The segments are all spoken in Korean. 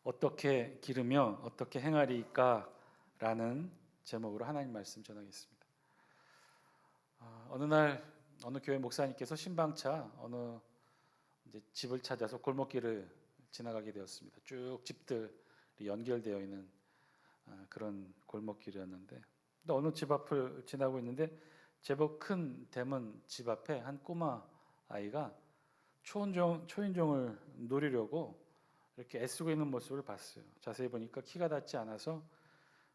어떻게 기르며 어떻게 행하리까라는 제목으로 하나님 말씀 전하겠습니다. 어느 날 어느 교회 목사님께서 신방차 어느 이제 집을 찾아서 골목길을 지나가게 되었습니다. 쭉 집들이 연결되어 있는 그런 골목길이었는데, 근데 어느 집 앞을 지나고 있는데 제법 큰 대문 집 앞에 한 꼬마 아이가 초인종을 노리려고 이렇게 애쓰고 있는 모습을 봤어요. 자세히 보니까 키가 닿지 않아서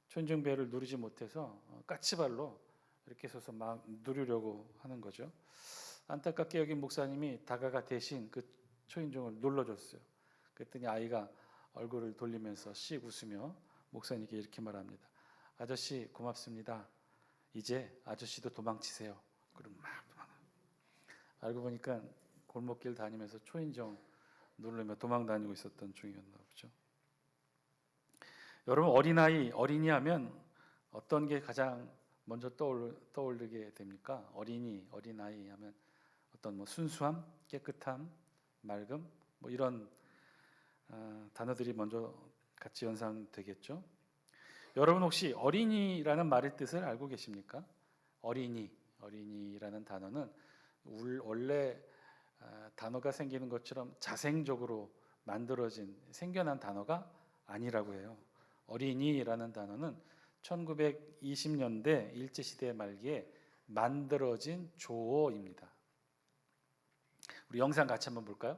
초인종벨을 누르지 못해서 까치발로 이렇게 서서 막 누르려고 하는 거죠. 안타깝게 여긴 목사님이 다가가 대신 그 초인종을 눌러줬어요. 그랬더니 아이가 얼굴을 돌리면서 씩 웃으며 목사님께 이렇게 말합니다. 아저씨 고맙습니다. 이제 아저씨도 도망치세요. 그럼 막 도망가. 알고 보니까 골목길 다니면서 초인종 누르며 도망 다니고 있었던 중이었나 보죠. 여러분, 어린이 하면 어떤 게 가장 먼저 떠오르게 됩니까? 어린아이 하면 어떤 순수함, 깨끗함, 맑음, 이런 단어들이 먼저 같이 연상되겠죠. 여러분 혹시 어린이라는 말의 뜻을 알고 계십니까? 어린이라는 단어는 원래 단어가 생기는 것처럼 자생적으로 만들어진 생겨난 단어가 아니라고 해요. 어린이라는 단어는 1920년대 일제시대 말기에 만들어진 조어입니다. 우리 영상 같이 한번 볼까요?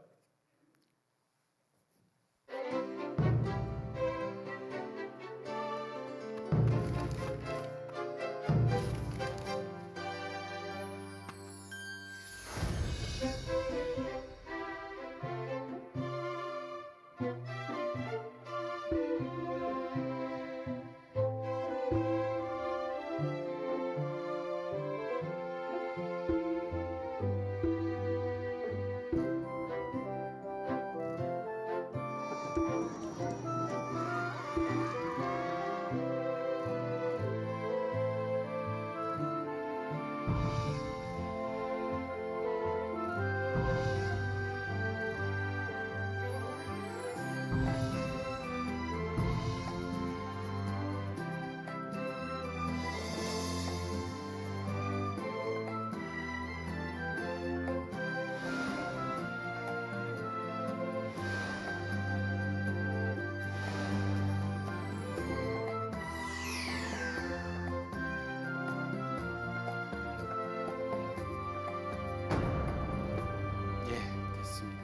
예, 됐습니다.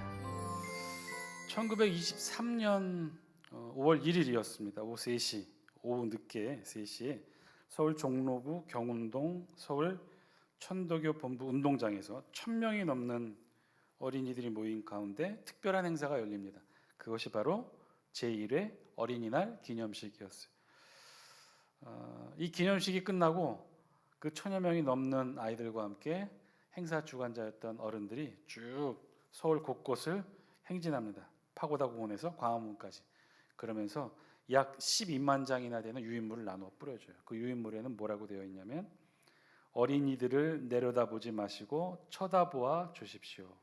1923년 5월 1일이었습니다. 오후 늦게 3시에 서울 종로구 경운동 서울 천도교 본부 운동장에서 1000명이 넘는 어린이들이 모인 가운데 특별한 행사가 열립니다. 그것이 바로 제1회 어린이날 기념식이었어요. 이 기념식이 끝나고 그 1000여 명이 넘는 아이들과 함께 행사 주관자였던 어른들이 쭉 서울 곳곳을 행진합니다. 파고다 공원에서 광화문까지. 그러면서 약 12만 장이나 되는 유인물을 나누어 뿌려줘요. 그 유인물에는 뭐라고 되어 있냐면 어린이들을 내려다보지 마시고 쳐다보아 주십시오.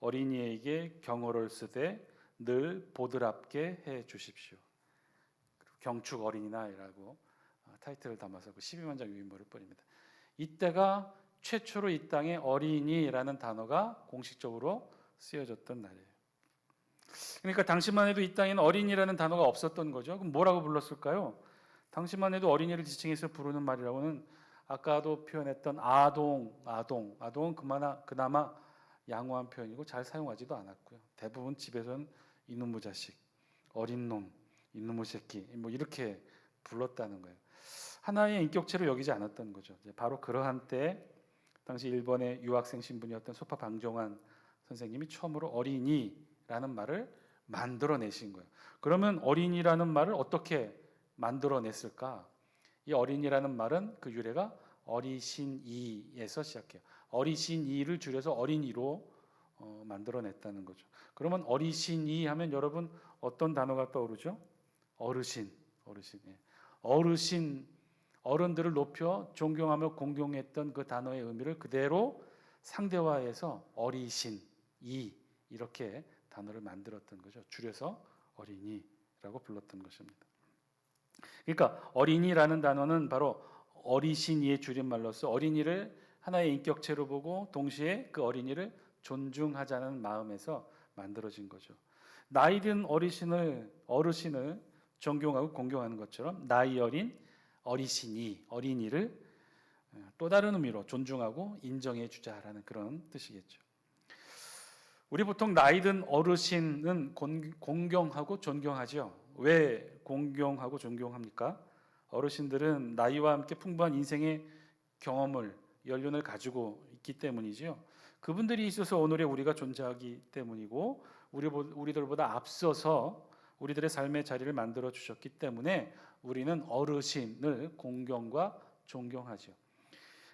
어린이에게 경호를 쓰되 늘 보드랍게 해 주십시오. 경축 어린이날이라고 타이틀을 담아서 그 12만 장 유인물을 뿌립니다. 이때가 최초로 이 땅에 어린이라는 단어가 공식적으로 쓰여졌던 날이에요. 그러니까 당시만 해도 이 땅에는 어린이라는 단어가 없었던 거죠. 그럼 뭐라고 불렀을까요? 당시만 해도 어린이를 지칭해서 부르는 말이라고는 아까도 표현했던 아동은 그나마 양호한 표현이고 잘 사용하지도 않았고요. 대부분 집에서는 이놈의 자식, 어린 놈, 이놈의 새끼 이렇게 불렀다는 거예요. 하나의 인격체로 여기지 않았던 거죠. 바로 그러한 때 당시 일본의 유학생 신분이었던 소파 방종환 선생님이 처음으로 어린이라는 말을 만들어내신 거예요. 그러면 어린이라는 말을 어떻게 만들어냈을까? 이 어린이라는 말은 그 유래가 어리신이에서 시작해요. 어리신이를 줄여서 어린이로 만들어냈다는 거죠. 그러면 어리신이 하면 여러분 어떤 단어가 떠오르죠? 어르신. 예. 어른들을 높여 존경하며 공경했던 그 단어의 의미를 그대로 상대화해서 어리신이 이렇게 단어를 만들었던 거죠. 줄여서 어린이. 불렀던 것입니다. 그러니까 어린이라는 단어는 바로 어리신이의 줄임말로서 어린이를 하나의 인격체로 보고 동시에 그 어린이를 존중하자는 마음에서 만들어진 거죠. 나이든 어르신을 존경하고 공경하는 것처럼 나이 어린 어린이를 또 다른 의미로 존중하고 인정해 주자라는 그런 뜻이겠죠. 우리 보통 나이든 어르신은 공경하고 존경하죠. 왜 공경하고 존경합니까? 어르신들은 나이와 함께 풍부한 인생의 경험을, 연륜을 가지고 있기 때문이죠. 그분들이 있어서 오늘의 우리가 존재하기 때문이고 우리들보다 앞서서 우리들의 삶의 자리를 만들어 주셨기 때문에 우리는 어르신을 공경과 존경하죠.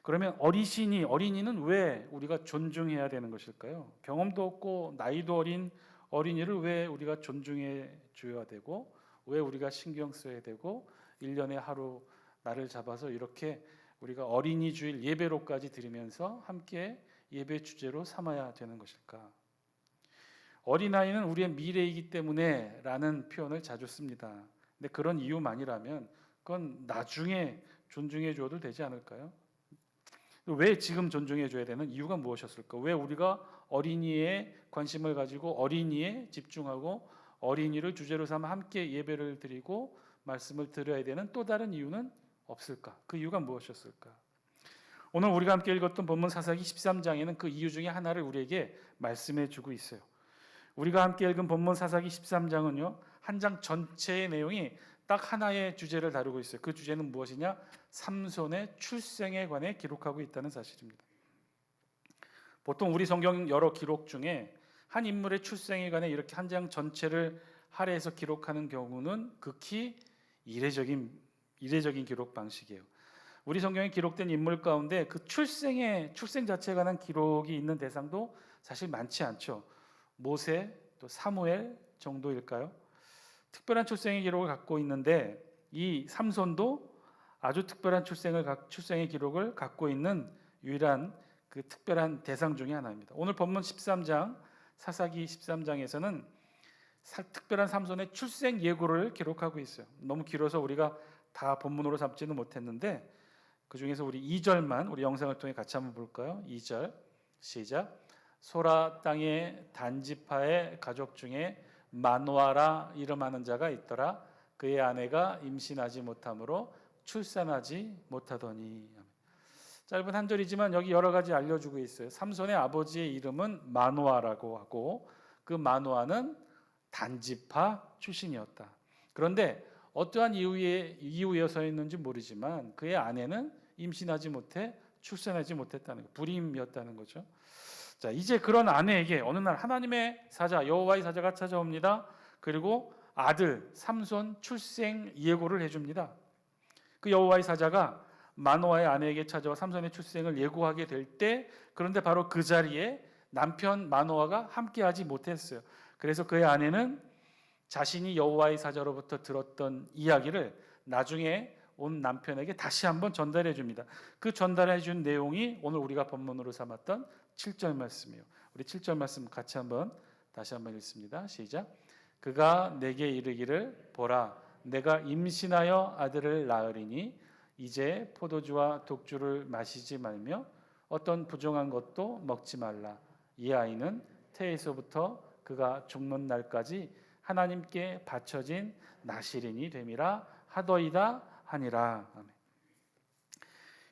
그러면 어린이는 왜 우리가 존중해야 되는 것일까요? 경험도 없고 나이도 어린 어린이를 왜 우리가 존중해 줘야 되고 왜 우리가 신경 써야 되고 1년에 하루 날을 잡아서 이렇게 우리가 어린이 주일 예배로까지 드리면서 함께 예배 주제로 삼아야 되는 것일까? 어린아이는 우리의 미래이기 때문에 라는 표현을 자주 씁니다. 근데 그런 이유만이라면 그건 나중에 존중해 줘도 되지 않을까요? 왜 지금 존중해 줘야 되는 이유가 무엇이었을까? 왜 우리가 어린이에 관심을 가지고 어린이에 집중하고 어린이를 주제로 삼아 함께 예배를 드리고 말씀을 드려야 되는 또 다른 이유는 없을까? 그 이유가 무엇이었을까? 오늘 우리가 함께 읽었던 본문 사사기 13장에는 그 이유 중에 하나를 우리에게 말씀해 주고 있어요. 우리가 함께 읽은 본문 사사기 13장은요. 한 장 전체의 내용이 딱 하나의 주제를 다루고 있어요. 그 주제는 무엇이냐? 삼손의 출생에 관해 기록하고 있다는 사실입니다. 보통 우리 성경 여러 기록 중에 한 인물의 출생에 관해 이렇게 한 장 전체를 할애해서 기록하는 경우는 극히 이례적인 기록 방식이에요. 우리 성경에 기록된 인물 가운데 그 출생 자체에 관한 기록이 있는 대상도 사실 많지 않죠. 모세 또 사무엘 정도일까요? 특별한 출생의 기록을 갖고 있는데 이 삼손도 아주 특별한 출생의 기록을 갖고 있는 유일한 그 특별한 대상 중에 하나입니다. 오늘 본문 13장 사사기 13장에서는 특별한 삼손의 출생 예고를 기록하고 있어요. 너무 길어서 우리가 다 본문으로 잡지는 못했는데 그 중에서 우리 2절만 우리 영상을 통해 같이 한번 볼까요? 2절 시작. 소라 땅의 단지파의 가족 중에 마노아라 이름하는 자가 있더라. 그의 아내가 임신하지 못하므로 출산하지 못하더니. 짧은 한 절이지만 여기 여러 가지 알려주고 있어요. 삼손의 아버지의 이름은 마노아라고 하고 그 마노아는 단지파 출신이었다. 그런데 어떠한 이유여서였는지 모르지만 그의 아내는 임신하지 못해 출산하지 못했다는 거, 불임이었다는 거죠. 자, 이제 그런 아내에게 어느 날 하나님의 사자 여호와의 사자가 찾아옵니다. 그리고 아들 삼손 출생 예고를 해줍니다. 그 여호와의 사자가 마노아의 아내에게 찾아와 삼손의 출생을 예고하게 될 때 그런데 바로 그 자리에 남편 마노아가 함께하지 못했어요. 그래서 그의 아내는 자신이 여호와의 사자로부터 들었던 이야기를 나중에 온 남편에게 다시 한번 전달해 줍니다. 그 전달해 준 내용이 오늘 우리가 본문으로 삼았던 7절 말씀이에요. 우리 7절 말씀 같이 다시 한번 읽습니다. 시작. 그가 내게 이르기를 보라 내가 임신하여 아들을 낳으리니 이제 포도주와 독주를 마시지 말며 어떤 부정한 것도 먹지 말라. 이 아이는 태에서부터 그가 죽는 날까지 하나님께 바쳐진 나실인이 됨이라 하더이다 하니라. 아멘.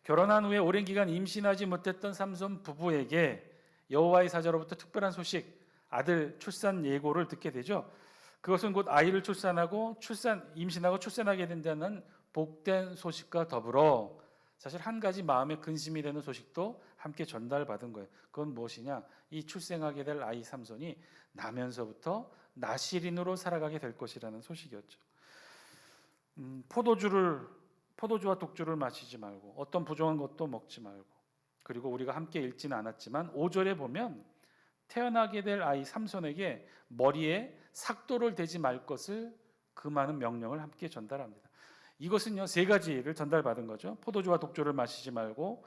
결혼한 후에 오랜 기간 임신하지 못했던 삼손 부부에게 여호와의 사자로부터 특별한 소식, 아들 출산 예고를 듣게 되죠. 그것은 곧 아이를 임신하고 출산하게 된다는 복된 소식과 더불어 사실 한 가지 마음에 근심이 되는 소식도 함께 전달받은 거예요. 그건 무엇이냐? 이 출생하게 될 아이 삼손이 나면서부터 나실인으로 살아가게 될 것이라는 소식이었죠. 포도주와 독주를 마시지 말고 어떤 부정한 것도 먹지 말고 그리고 우리가 함께 읽지는 않았지만 5절에 보면 태어나게 될 아이 삼손에게 머리에 삭도를 대지 말 것을 금하는 명령을 함께 전달합니다. 이것은요 3가지를 전달받은 거죠. 포도주와 독주를 마시지 말고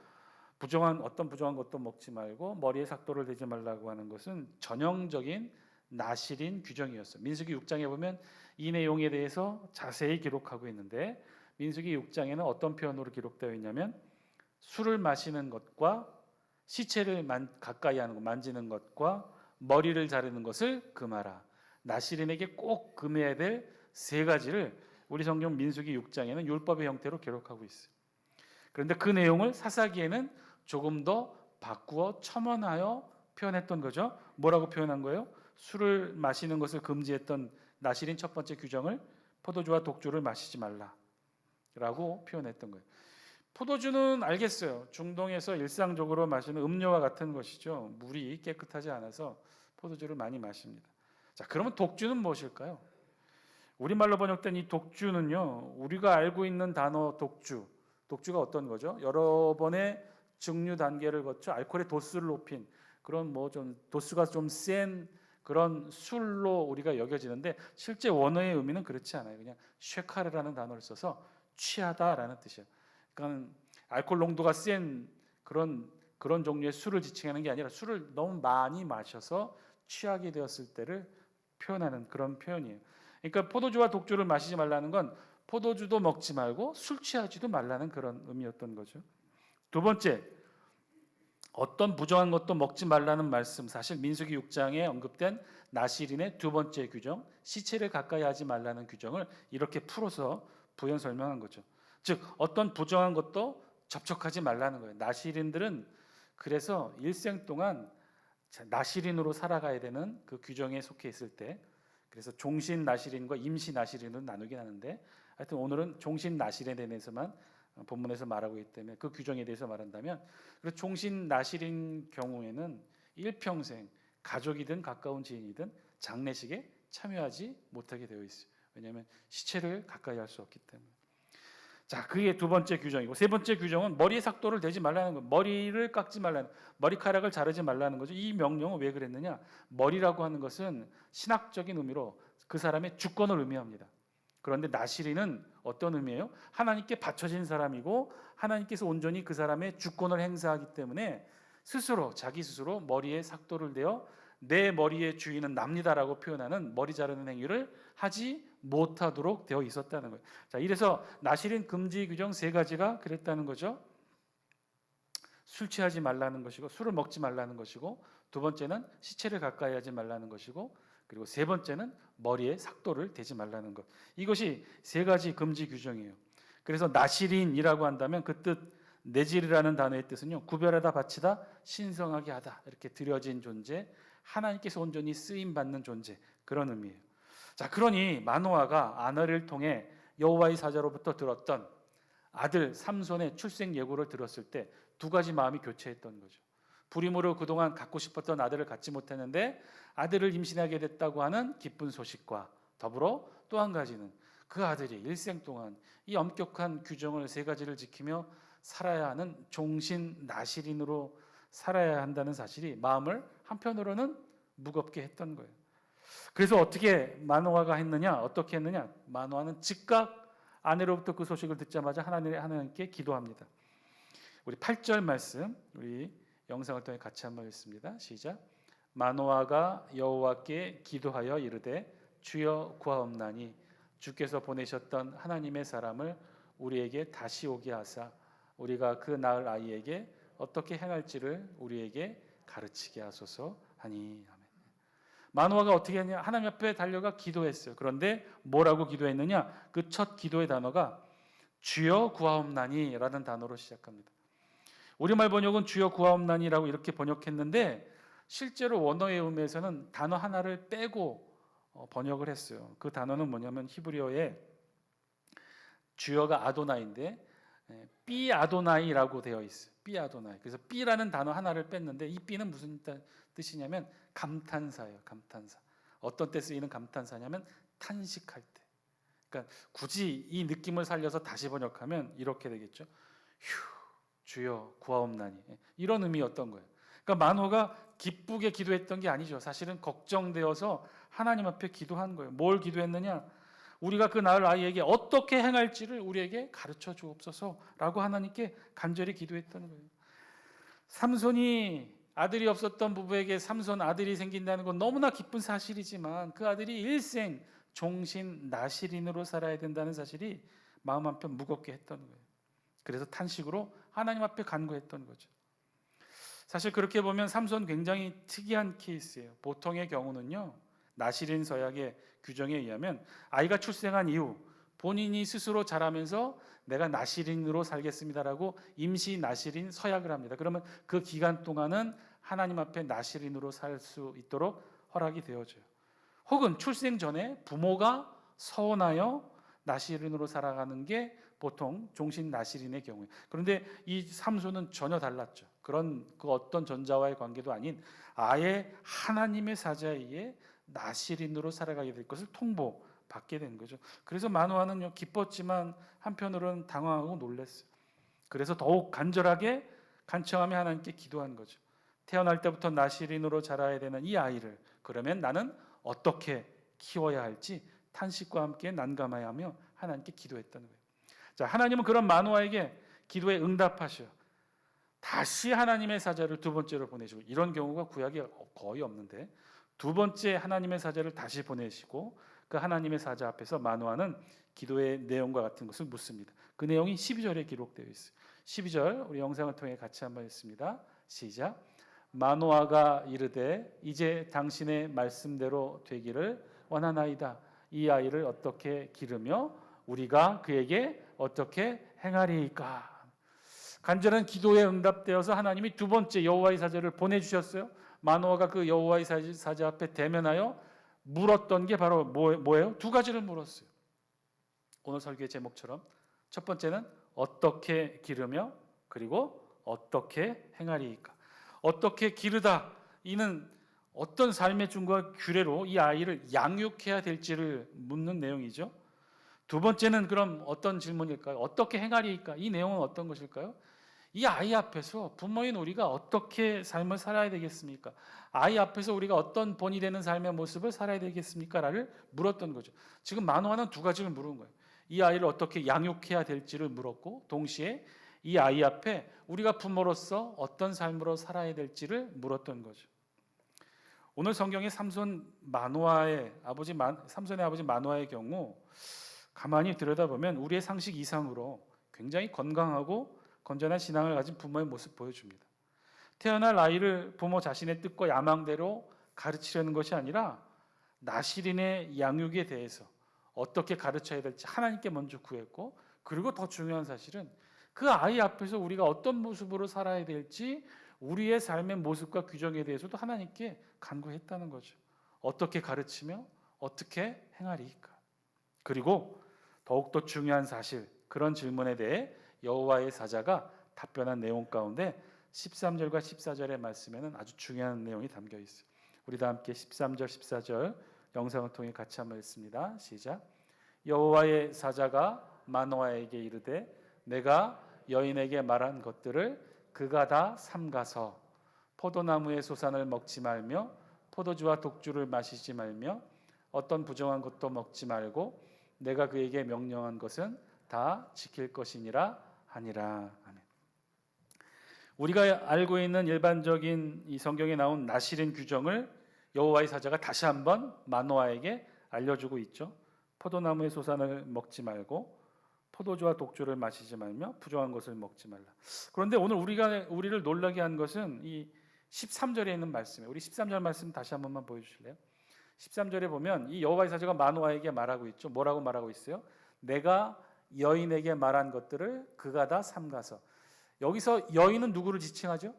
어떤 부정한 것도 먹지 말고 머리에 삭도를 대지 말라고 하는 것은 전형적인 나실인 규정이었어요. 민수기 6장에 보면 이 내용에 대해서 자세히 기록하고 있는데 민수기 6장에는 어떤 표현으로 기록되어 있냐면 술을 마시는 것과 시체를 가까이 하는 것, 만지는 것과 머리를 자르는 것을 금하라. 나실인에게 꼭 금해야 될 세 가지를 우리 성경 민수기 6장에는 율법의 형태로 기록하고 있어요. 그런데 그 내용을 사사기에는 조금 더 바꾸어 첨언하여 표현했던 거죠. 뭐라고 표현한 거예요? 술을 마시는 것을 금지했던 나실인 첫 번째 규정을 포도주와 독주를 마시지 말라라고 표현했던 거예요. 포도주는 알겠어요. 중동에서 일상적으로 마시는 음료와 같은 것이죠. 물이 깨끗하지 않아서 포도주를 많이 마십니다. 자, 그러면 독주는 무엇일까요? 우리말로 번역된 이 독주는요, 우리가 알고 있는 단어 독주가 어떤 거죠? 여러 번의 증류 단계를 거쳐 알코올의 도수를 높인 그런 뭐 좀 도수가 좀 센 그런 술로 우리가 여겨지는데 실제 원어의 의미는 그렇지 않아요. 그냥 쉐카르라는 단어를 써서 취하다라는 뜻이에요. 그러니까 알코올 농도가 센 그런 종류의 술을 지칭하는 게 아니라 술을 너무 많이 마셔서 취하게 되었을 때를 표현하는 그런 표현이에요. 그러니까 포도주와 독주를 마시지 말라는 건 포도주도 먹지 말고 술 취하지도 말라는 그런 의미였던 거죠. 두 번째, 어떤 부정한 것도 먹지 말라는 말씀, 사실 민수기 6장에 언급된 나실인의 두 번째 규정, 시체를 가까이 하지 말라는 규정을 이렇게 풀어서 부연 설명한 거죠. 즉 어떤 부정한 것도 접촉하지 말라는 거예요. 나실인들은 그래서 일생 동안 나실인으로 살아가야 되는 그 규정에 속해 있을 때, 그래서 종신 나실인과 임시 나실인을 나누긴 하는데 하여튼 오늘은 종신 나실인에 대해서만 본문에서 말하고 있기 때문에 그 규정에 대해서 말한다면, 그래서 종신 나실인 경우에는 일평생 가족이든 가까운 지인이든 장례식에 참여하지 못하게 되어 있어요. 왜냐하면 시체를 가까이 할 수 없기 때문에. 자, 그게 두 번째 규정이고, 세 번째 규정은 머리에 삭도를 대지 말라는 거예요. 머리를 깎지 말라는, 머리카락을 자르지 말라는 거죠. 이 명령은 왜 그랬느냐? 머리라고 하는 것은 신학적인 의미로 그 사람의 주권을 의미합니다. 그런데 나실인은 어떤 의미예요? 하나님께 바쳐진 사람이고 하나님께서 온전히 그 사람의 주권을 행사하기 때문에 자기 스스로 머리에 삭도를 대어 내 머리의 주인은 납니다라고 표현하는 머리 자르는 행위를 하지 못하도록 되어 있었다는 거예요. 자, 이래서 나실인 금지 규정 세 가지가 그랬다는 거죠. 술 취하지 말라는 것이고, 술을 먹지 말라는 것이고, 두 번째는 시체를 가까이 하지 말라는 것이고, 그리고 세 번째는 머리에 삭도를 대지 말라는 것. 이것이 세 가지 금지 규정이에요. 그래서 나실인이라고 한다면 그 뜻, 내질이라는 단어의 뜻은요, 구별하다, 바치다, 신성하게 하다, 이렇게 드려진 존재, 하나님께서 온전히 쓰임 받는 존재, 그런 의미예요. 자, 그러니 마노아가 아내를 통해 여호와의 사자로부터 들었던 아들 삼손의 출생 예고를 들었을 때 두 가지 마음이 교체했던 거죠. 불임으로 그동안 갖고 싶었던 아들을 갖지 못했는데 아들을 임신하게 됐다고 하는 기쁜 소식과 더불어 또 한 가지는 그 아들이 일생 동안 이 엄격한 규정을 세 가지를 지키며 살아야 하는 종신 나실인으로 살아야 한다는 사실이 마음을 한편으로는 무겁게 했던 거예요. 그래서 어떻게 마노아가 했느냐? 어떻게 했느냐? 마노아는 즉각 아내로부터 그 소식을 듣자마자 하나님께 기도합니다. 우리 8절 말씀, 우리 영상을 통해 같이 한번 읽습니다. 시작. 마노아가 여호와께 기도하여 이르되 주여 구하옵나니 주께서 보내셨던 하나님의 사람을 우리에게 다시 오게 하사 우리가 그 낳을 아이에게 어떻게 행할지를 우리에게 가르치게 하소서 하니. 아멘. 마노아가 어떻게 했냐? 하나님 앞에 달려가 기도했어요. 그런데 뭐라고 기도했느냐? 그 첫 기도의 단어가 주여 구하옵나니 라는 단어로 시작합니다. 우리말 번역은 주여 구하옵나니라고 이렇게 번역했는데 실제로 원어의 의미에서는 단어 하나를 빼고 번역을 했어요. 그 단어는 뭐냐면 히브리어에 주여가 아도나이인데 삐 아도나이라고 되어 있어요. 삐 아도나이. 그래서 삐라는 단어 하나를 뺐는데 이 삐는 무슨 뜻이냐면 감탄사예요. 감탄사. 어떤 때 쓰이는 감탄사냐면 탄식할 때. 그러니까 굳이 이 느낌을 살려서 다시 번역하면 이렇게 되겠죠. 휴, 주여 구하옵나니. 이런 의미였던 거예요. 그러니까 마노가 기쁘게 기도했던 게 아니죠. 사실은 걱정되어서 하나님 앞에 기도한 거예요. 뭘 기도했느냐? 우리가 그 낳을 아이에게 어떻게 행할지를 우리에게 가르쳐 주옵소서라고 하나님께 간절히 기도했던 거예요. 삼손이 아들이 없었던 부부에게 삼손 아들이 생긴다는 건 너무나 기쁜 사실이지만 그 아들이 일생 종신 나실인으로 살아야 된다는 사실이 마음 한편 무겁게 했던 거예요. 그래서 탄식으로 하나님 앞에 간구했던 거죠. 사실 그렇게 보면 삼손 굉장히 특이한 케이스예요. 보통의 경우는요, 나실인 서약의 규정에 의하면 아이가 출생한 이후 본인이 스스로 자라면서 내가 나실인으로 살겠습니다라고 임시 나실인 서약을 합니다. 그러면 그 기간 동안은 하나님 앞에 나실인으로 살 수 있도록 허락이 되어져요. 혹은 출생 전에 부모가 서원하여 나실인으로 살아가는 게 보통 종신 나실인의 경우예요. 그런데 이 삼손은 전혀 달랐죠. 그런 그 어떤 전자와의 관계도 아닌 아예 하나님의 사자에 의해 나실인으로 살아가게 될 것을 통보받게 된 거죠. 그래서 마노아는 기뻤지만 한편으로는 당황하고 놀랐어요. 그래서 더욱 간절하게 간청하며 하나님께 기도한 거죠. 태어날 때부터 나실인으로 자라야 되는 이 아이를 그러면 나는 어떻게 키워야 할지 탄식과 함께 난감해 하며 하나님께 기도했다는 거예요. 자, 하나님은 그런 마노아에게 기도에 응답하셔. 다시 하나님의 사자를 두 번째로 보내시고, 이런 경우가 구약에 거의 없는데 두 번째 하나님의 사자를 다시 보내시고 그 하나님의 사자 앞에서 마노아는 기도의 내용과 같은 것을 묻습니다. 그 내용이 12절에 기록되어 있어요. 12절 우리 영상을 통해 같이 한번 읽습니다. 시작. 마노아가 이르되 이제 당신의 말씀대로 되기를 원하나이다. 이 아이를 어떻게 기르며 우리가 그에게 어떻게 행하리이까. 간절한 기도에 응답되어서 하나님이 두 번째 여호와의 사자를 보내주셨어요. 마노아가 그 여호와의 사자 앞에 대면하여 물었던 게 바로 뭐예요? 두 가지를 물었어요. 오늘 설교의 제목처럼 첫 번째는 어떻게 기르며 그리고 어떻게 행하리이까. 어떻게 기르다, 이는 어떤 삶의 중과 규례로 이 아이를 양육해야 될지를 묻는 내용이죠. 두 번째는 그럼 어떤 질문일까요? 어떻게 행하리이까? 이 내용은 어떤 것일까요? 이 아이 앞에서 부모인 우리가 어떻게 삶을 살아야 되겠습니까? 아이 앞에서 우리가 어떤 본이 되는 삶의 모습을 살아야 되겠습니까? 라를 물었던 거죠. 지금 마노아는 두 가지를 물은 거예요. 이 아이를 어떻게 양육해야 될지를 물었고, 동시에 이 아이 앞에 우리가 부모로서 어떤 삶으로 살아야 될지를 물었던 거죠. 오늘 성경의 삼손의 아버지 마노아의 경우 가만히 들여다보면 우리의 상식 이상으로 굉장히 건강하고 건전한 신앙을 가진 부모의 모습 보여줍니다. 태어날 아이를 부모 자신의 뜻과 야망대로 가르치려는 것이 아니라 나실인의 양육에 대해서 어떻게 가르쳐야 될지 하나님께 먼저 구했고, 그리고 더 중요한 사실은 그 아이 앞에서 우리가 어떤 모습으로 살아야 될지 우리의 삶의 모습과 규정에 대해서도 하나님께 간구했다는 거죠. 어떻게 가르치며 어떻게 행하리이까. 그리고 더욱더 중요한 사실, 그런 질문에 대해 여호와의 사자가 답변한 내용 가운데 13절과 14절의 말씀에는 아주 중요한 내용이 담겨 있어요. 우리 다 함께 13절 14절 영상을 통해 같이 한번 읽습니다. 시작. 여호와의 사자가 마노아에게 이르되 내가 여인에게 말한 것들을 그가 다 삼가서 포도나무의 소산을 먹지 말며 포도주와 독주를 마시지 말며 어떤 부정한 것도 먹지 말고 내가 그에게 명령한 것은 다 지킬 것이니라 하니라. 아멘. 우리가 알고 있는 일반적인 이 성경에 나온 나실인 규정을 여호와의 사자가 다시 한번 마노아에게 알려주고 있죠. 포도나무의 소산을 먹지 말고 포도주와 독주를 마시지 말며 부정한 것을 먹지 말라. 그런데 오늘 우리를 놀라게 한 것은 이 13절에 있는 말씀이에요. 우리 13절 말씀 다시 한 번만 보여주실래요? 13절에 보면 이 여호와의 사자가 마노아에게 말하고 있죠. 뭐라고 말하고 있어요? 내가 여인에게 말한 것들을 그가 다 삼가서. 여기서 여인은 누구를 지칭하죠?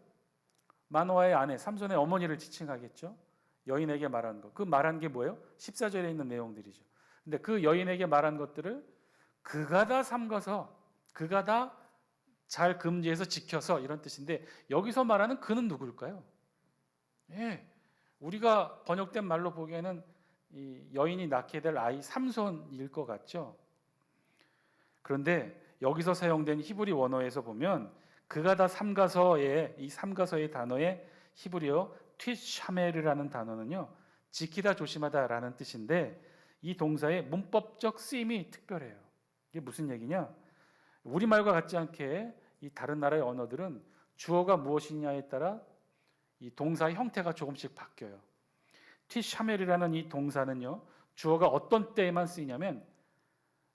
마노아의 아내 삼손의 어머니를 지칭하겠죠. 여인에게 말한 것. 그 말한 게 뭐예요? 14절에 있는 내용들이죠. 근데 그 여인에게 말한 것들을 그가 다 삼가서, 그가 다 잘 금지해서 지켜서, 이런 뜻인데 여기서 말하는 그는 누구일까요? 예, 우리가 번역된 말로 보기에는 이 여인이 낳게 될 아이 삼손일 것 같죠. 그런데 여기서 사용된 히브리 원어에서 보면 그가 다 삼가서의 이 삼가서의 단어의 히브리어 튀샤메르라는 단어는요, 지키다 조심하다라는 뜻인데 이 동사의 문법적 쓰임이 특별해요. 이게 무슨 얘기냐? 우리말과 같지 않게 이 다른 나라의 언어들은 주어가 무엇이냐에 따라 이 동사의 형태가 조금씩 바뀌어요. 튀샤멜이라는 이 동사는요, 주어가 어떤 때에만 쓰이냐면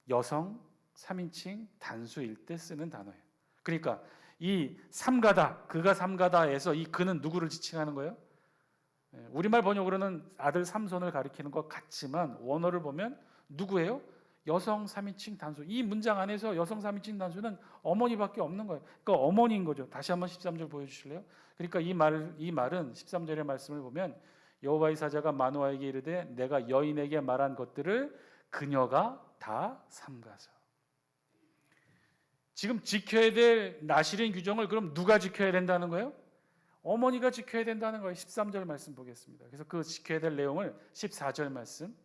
여성 3인칭 단수일 때 쓰는 단어예요. 그러니까 이 삼가다, 그가 삼가다에서 이 그는 누구를 지칭하는 거예요? 우리말 번역으로는 아들 삼손을 가리키는 것 같지만 원어를 보면 누구예요? 여성 3인칭 단수. 이 문장 안에서 여성 3인칭 단수는 어머니밖에 없는 거예요. 그러니까 어머니인 거죠. 다시 한번 13절 보여주실래요? 그러니까 이 말은 13절의 말씀을 보면 여호와의 사자가 마노아에게 이르되 내가 여인에게 말한 것들을 그녀가 다 삼가서. 지금 지켜야 될 나실인 규정을 그럼 누가 지켜야 된다는 거예요? 어머니가 지켜야 된다는 거예요. 13절 말씀 보겠습니다. 그래서 그 지켜야 될 내용을 14절 말씀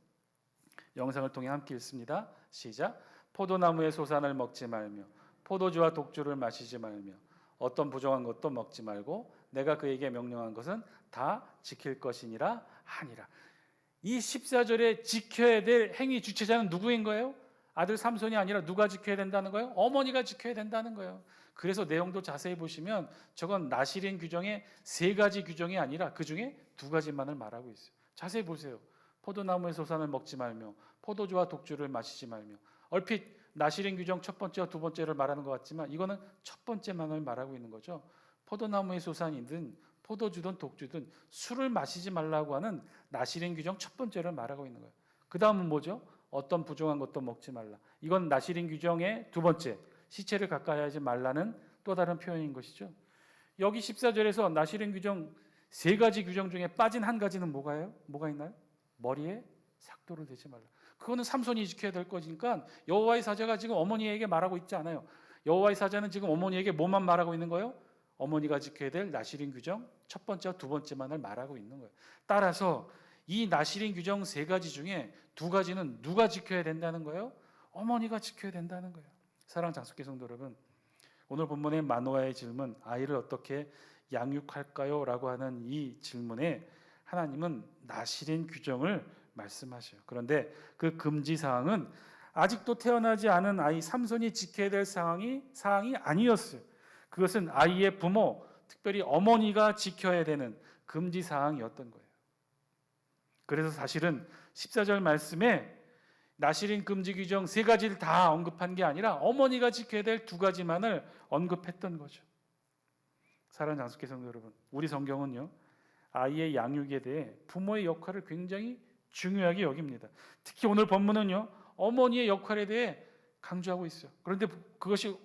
영상을 통해 함께 읽습니다. 시작. 포도나무의 소산을 먹지 말며 포도주와 독주를 마시지 말며 어떤 부정한 것도 먹지 말고 내가 그에게 명령한 것은 다 지킬 것이니라 하니라. 이 14절에 지켜야 될 행위 주체자는 누구인 거예요? 아들 삼손이 아니라 누가 지켜야 된다는 거예요? 어머니가 지켜야 된다는 거예요. 그래서 내용도 자세히 보시면 저건 나실인 규정의 3가지 규정이 아니라 그 중에 2가지만을 말하고 있어요. 자세히 보세요. 포도나무의 소산을 먹지 말며 포도주와 독주를 마시지 말며. 얼핏 나실인 규정 첫 번째와 두 번째를 말하는 것 같지만 이거는 첫 번째만을 말하고 있는 거죠. 포도나무의 소산이든 포도주든 독주든 술을 마시지 말라고 하는 나실인 규정 첫 번째를 말하고 있는 거예요. 그 다음은 뭐죠? 어떤 부정한 것도 먹지 말라. 이건 나실인 규정의 2번째, 시체를 가까이 하지 말라는 또 다른 표현인 것이죠. 여기 14절에서 나실인 규정 3가지 규정 중에 빠진 한 가지는 뭐가 있나요? 머리에 삭도를 대지 말라. 그거는 삼손이 지켜야 될 거니까 여호와의 사자가 지금 어머니에게 말하고 있지 않아요. 여호와의 사자는 지금 어머니에게 뭐만 말하고 있는 거예요? 어머니가 지켜야 될 나실인 규정 첫 번째와 2번째만을 말하고 있는 거예요. 따라서 이 나실인 규정 3가지 중에 2가지는 누가 지켜야 된다는 거예요? 어머니가 지켜야 된다는 거예요. 사랑하는 장숙계 성도 여러분, 오늘 본문의 마노아의 질문, 아이를 어떻게 양육할까요? 라고 하는 이 질문에 하나님은 나실인 규정을 말씀하셔요. 그런데 그 금지 사항은 아직도 태어나지 않은 아이 삼손이 지켜야 될 사항이 아니었어요. 그것은 아이의 부모, 특별히 어머니가 지켜야 되는 금지 사항이었던 거예요. 그래서 사실은 14절 말씀에 나실인 금지 규정 3가지를 다 언급한 게 아니라 어머니가 지켜야 될 2가지만을 언급했던 거죠. 사랑하는 장숙계 성도 여러분, 우리 성경은요 아이의 양육에 대해 부모의 역할을 굉장히 중요하게 여깁니다. 특히 오늘 본문은요 어머니의 역할에 대해 강조하고 있어요. 그런데 그것이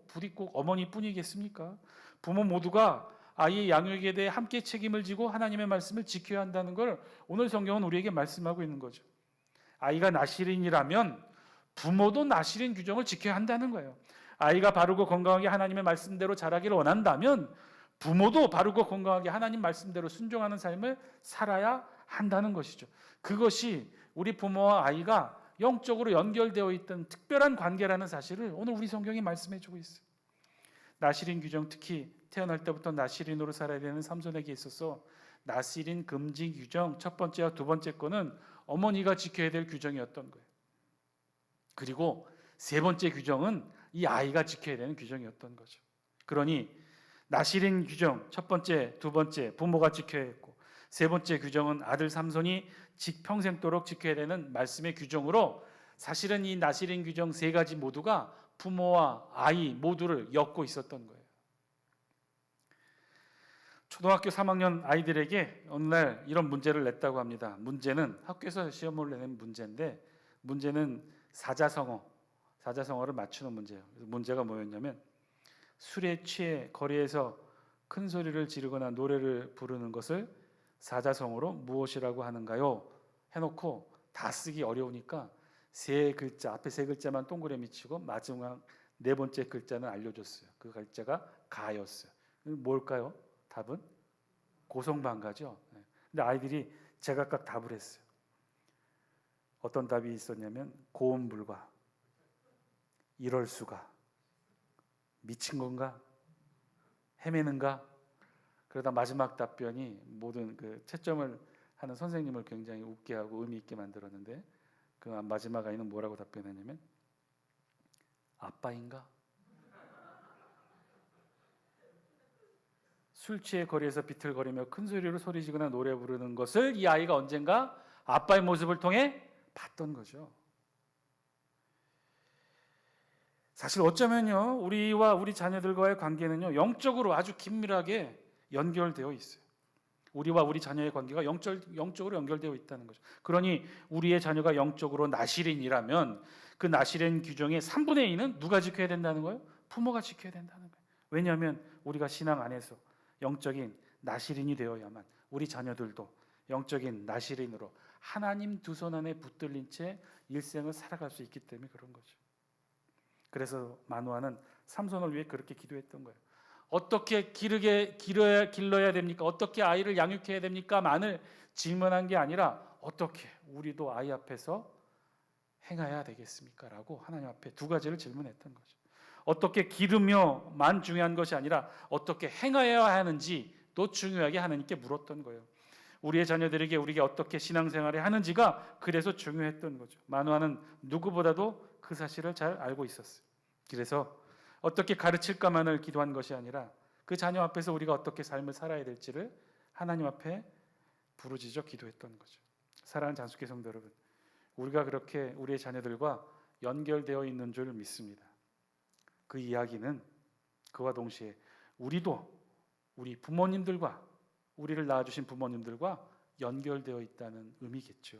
부디 꼭 어머니뿐이겠습니까? 부모 모두가 아이의 양육에 대해 함께 책임을 지고 하나님의 말씀을 지켜야 한다는 걸 오늘 성경은 우리에게 말씀하고 있는 거죠. 아이가 나실인이라면 부모도 나실인 규정을 지켜야 한다는 거예요. 아이가 바르고 건강하게 하나님의 말씀대로 자라기를 원한다면 부모도 바르고 건강하게 하나님 말씀대로 순종하는 삶을 살아야 한다는 것이죠. 그것이 우리 부모와 아이가 영적으로 연결되어 있던 특별한 관계라는 사실을 오늘 우리 성경이 말씀해 주고 있어요. 나실인 규정, 특히 태어날 때부터 나실인으로 살아야 되는 삼손에게 있어서 나실인 금지 규정 첫 번째와 2번째 거는 어머니가 지켜야 될 규정이었던 거예요. 그리고 3번째 규정은 이 아이가 지켜야 되는 규정이었던 거죠. 그러니 나실인 규정 첫 번째, 2번째 부모가 지켜야 했고 3번째 규정은 아들 삼손이 평생도록 지켜야 되는 말씀의 규정으로 사실은 이 나실인 규정 3가지 모두가 부모와 아이 모두를 엮고 있었던 거예요. 초등학교 3학년 아이들에게 어느 날 이런 문제를 냈다고 합니다. 문제는 학교에서 시험을 내는 문제인데 문제는 사자성어를 맞추는 문제예요. 그래서 문제가 뭐였냐면 술에 취해 거리에서 큰 소리를 지르거나 노래를 부르는 것을 사자성어로 무엇이라고 하는가요? 해놓고 다 쓰기 어려우니까 앞에 3글자만 동그라미 치고 마지막 4번째 글자는 알려줬어요. 그 글자가 가였어요. 뭘까요? 답은 고성방가죠. 근데 아이들이 제각각 답을 했어요. 어떤 답이 있었냐면 고음불가, 이럴 수가, 미친 건가, 헤매는가. 그러다 마지막 답변이 모든 그 채점을 하는 선생님을 굉장히 웃게 하고 의미 있게 만들었는데 그 마지막 아이는 뭐라고 답변했냐면 아빠인가? 술 취해 거리에서 비틀거리며 큰 소리로 소리 지르거나 노래 부르는 것을 이 아이가 언젠가 아빠의 모습을 통해 봤던 거죠. 사실 어쩌면요, 우리와 우리 자녀들과의 관계는요, 영적으로 아주 긴밀하게 연결되어 있어요. 우리와 우리 자녀의 관계가 영적으로 연결되어 있다는 거죠. 그러니 우리의 자녀가 영적으로 나실인이라면 그 나실인 규정의 3분의 2는 누가 지켜야 된다는 거예요? 부모가 지켜야 된다는 거예요. 왜냐하면 우리가 신앙 안에서 영적인 나실인이 되어야만 우리 자녀들도 영적인 나실인으로 하나님 두 손 안에 붙들린 채 일생을 살아갈 수 있기 때문에 그런 거죠. 그래서 마노아는 삼손을 위해 그렇게 기도했던 거예요. 어떻게 길러야 됩니까? 어떻게 아이를 양육해야 됩니까? 만을 질문한 게 아니라 어떻게 우리도 아이 앞에서 행해야 되겠습니까? 라고 하나님 앞에 두 가지를 질문했던 거죠. 어떻게 기르며만 중요한 것이 아니라 어떻게 행해야 하는지도 중요하게 하나님께 물었던 거예요. 우리의 자녀들에게 우리가 어떻게 신앙생활을 하는지가 그래서 중요했던 거죠. 마노아는 누구보다도 그 사실을 잘 알고 있었어요. 그래서 어떻게 가르칠까만을 기도한 것이 아니라 그 자녀 앞에서 우리가 어떻게 삶을 살아야 될지를 하나님 앞에 부르짖어 기도했던 거죠. 사랑하는 장수교 성도 여러분, 우리가 그렇게 우리의 자녀들과 연결되어 있는 줄 믿습니다. 그 이야기는 그와 동시에 우리도 우리 부모님들과 우리를 낳아주신 부모님들과 연결되어 있다는 의미겠죠.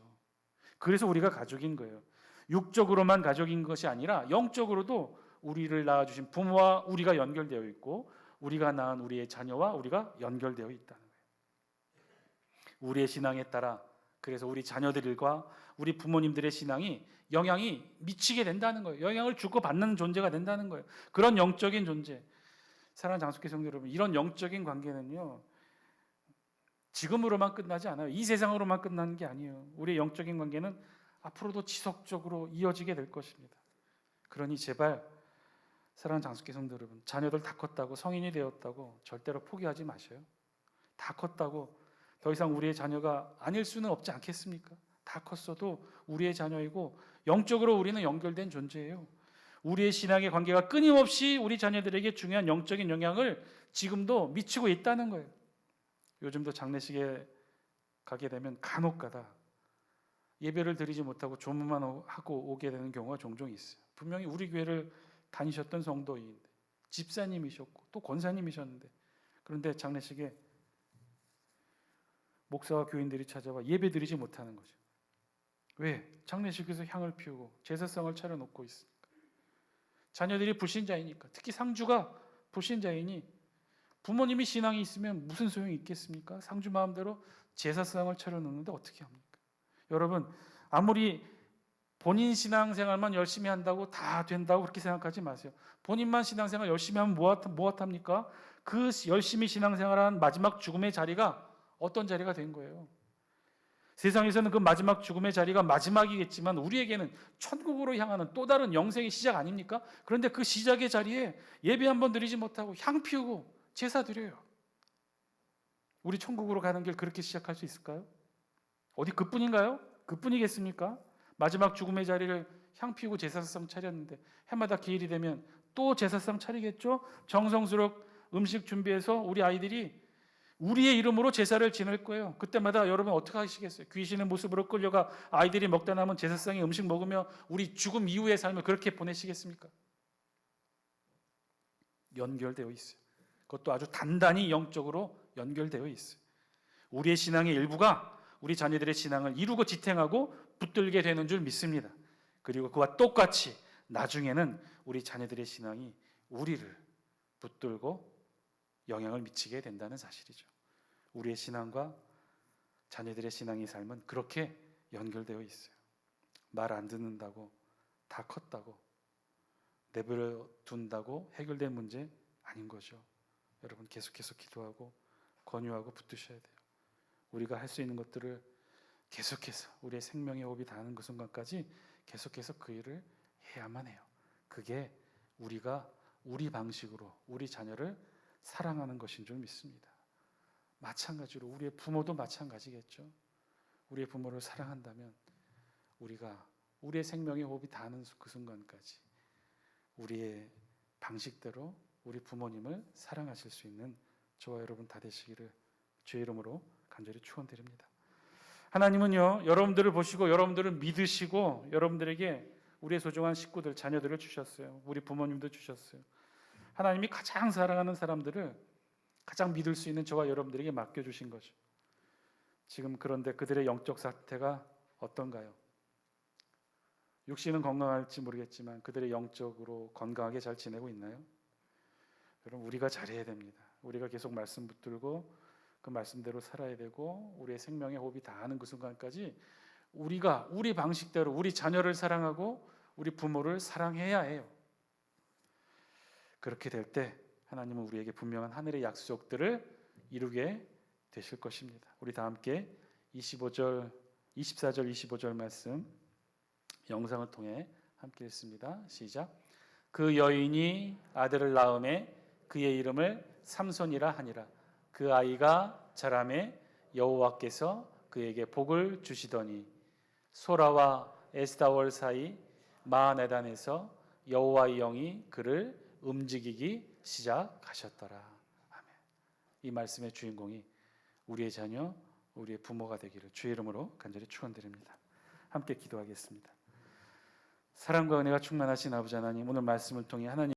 그래서 우리가 가족인 거예요. 육적으로만 가족인 것이 아니라 영적으로도 우리를 낳아주신 부모와 우리가 연결되어 있고 우리가 낳은 우리의 자녀와 우리가 연결되어 있다는 거예요. 우리의 신앙에 따라 그래서 우리 자녀들과 우리 부모님들의 신앙이 영향이 미치게 된다는 거예요. 영향을 주고받는 존재가 된다는 거예요. 그런 영적인 존재. 사랑하는 장수교 성도 여러분, 이런 영적인 관계는요, 지금으로만 끝나지 않아요. 이 세상으로만 끝나는 게 아니에요. 우리의 영적인 관계는 앞으로도 지속적으로 이어지게 될 것입니다. 그러니 제발 사랑하는 장수교 성도 여러분, 자녀들 다 컸다고 성인이 되었다고 절대로 포기하지 마셔요. 다 컸다고 더 이상 우리의 자녀가 아닐 수는 없지 않겠습니까? 다 컸어도 우리의 자녀이고 영적으로 우리는 연결된 존재예요. 우리의 신앙의 관계가 끊임없이 우리 자녀들에게 중요한 영적인 영향을 지금도 미치고 있다는 거예요. 요즘도 장례식에 가게 되면 간혹가다 예배를 드리지 못하고 조문만 하고 오게 되는 경우가 종종 있어요. 분명히 우리 교회를 다니셨던 성도인데 집사님이셨고 또 권사님이셨는데 그런데 장례식에 목사와 교인들이 찾아와 예배 드리지 못하는 거죠. 왜? 장례식에서 향을 피우고 제사상을 차려놓고 있으니까. 자녀들이 불신자이니까. 특히 상주가 불신자이니 부모님이 신앙이 있으면 무슨 소용이 있겠습니까? 상주 마음대로 제사상을 차려놓는데 어떻게 합니까? 여러분, 아무리 본인 신앙생활만 열심히 한다고 다 된다고 그렇게 생각하지 마세요. 본인만 신앙생활 열심히 하면 무엇합니까? 그 열심히 신앙생활한 마지막 죽음의 자리가 어떤 자리가 된 거예요? 세상에서는 그 마지막 죽음의 자리가 마지막이겠지만 우리에게는 천국으로 향하는 또 다른 영생의 시작 아닙니까? 그런데 그 시작의 자리에 예배 한번 드리지 못하고 향 피우고 제사 드려요. 우리 천국으로 가는 길 그렇게 시작할 수 있을까요? 어디 그뿐인가요? 그뿐이겠습니까? 마지막 죽음의 자리를 향 피우고 제사상 차렸는데 해마다 기일이 되면 또 제사상 차리겠죠? 정성스럽게 음식 준비해서 우리 아이들이 우리의 이름으로 제사를 지낼 거예요. 그때마다 여러분 어떻게 하시겠어요? 귀신의 모습으로 끌려가 아이들이 먹다 남은 제사상에 음식 먹으며 우리 죽음 이후의 삶을 그렇게 보내시겠습니까? 연결되어 있어요. 그것도 아주 단단히 영적으로 연결되어 있어요. 우리의 신앙의 일부가 우리 자녀들의 신앙을 이루고 지탱하고 붙들게 되는 줄 믿습니다. 그리고 그와 똑같이 나중에는 우리 자녀들의 신앙이 우리를 붙들고 영향을 미치게 된다는 사실이죠. 우리의 신앙과 자녀들의 신앙의 삶은 그렇게 연결되어 있어요. 말 안 듣는다고 다 컸다고 내버려 둔다고 해결된 문제 아닌 거죠. 여러분 계속해서 기도하고 권유하고 붙드셔야 돼요. 우리가 할 수 있는 것들을 계속해서 우리의 생명의 호흡이 닿는 그 순간까지 계속해서 그 일을 해야만 해요. 그게 우리가 우리 방식으로 우리 자녀를 사랑하는 것인 줄 믿습니다. 마찬가지로 우리의 부모도 마찬가지겠죠. 우리의 부모를 사랑한다면 우리가 우리의 생명의 호흡이 닿는 그 순간까지 우리의 방식대로 우리 부모님을 사랑하실 수 있는 저와 여러분 다 되시기를 주의 이름으로 간절히 축원드립니다. 하나님은요, 여러분들을 보시고 여러분들을 믿으시고 여러분들에게 우리의 소중한 식구들, 자녀들을 주셨어요. 우리 부모님도 주셨어요. 하나님이 가장 사랑하는 사람들을 가장 믿을 수 있는 저와 여러분들에게 맡겨주신 거죠. 지금 그런데 그들의 영적 상태가 어떤가요? 육신은 건강할지 모르겠지만 그들의 영적으로 건강하게 잘 지내고 있나요? 여러분, 우리가 잘해야 됩니다. 우리가 계속 말씀 붙들고 그 말씀대로 살아야 되고 우리의 생명의 호흡이 다하는 그 순간까지 우리가 우리 방식대로 우리 자녀를 사랑하고 우리 부모를 사랑해야 해요. 그렇게 될 때 하나님은 우리에게 분명한 하늘의 약속들을 이루게 되실 것입니다. 우리 다 함께 24절, 25절 말씀 영상을 통해 함께 읽습니다. 시작. 그 여인이 아들을 낳음에 그의 이름을 삼손이라 하니라. 그 아이가 자라매 여호와께서 그에게 복을 주시더니 소라와 에스다월 사이 마하네단에서 여호와의 영이 그를 움직이기 시작하셨더라. 아멘. 이 말씀의 주인공이 우리의 자녀, 우리의 부모가 되기를 주의 이름으로 간절히 축원드립니다. 함께 기도하겠습니다. 사랑과 은혜가 충만하신 아버지 하나님, 오늘 말씀을 통해 하나님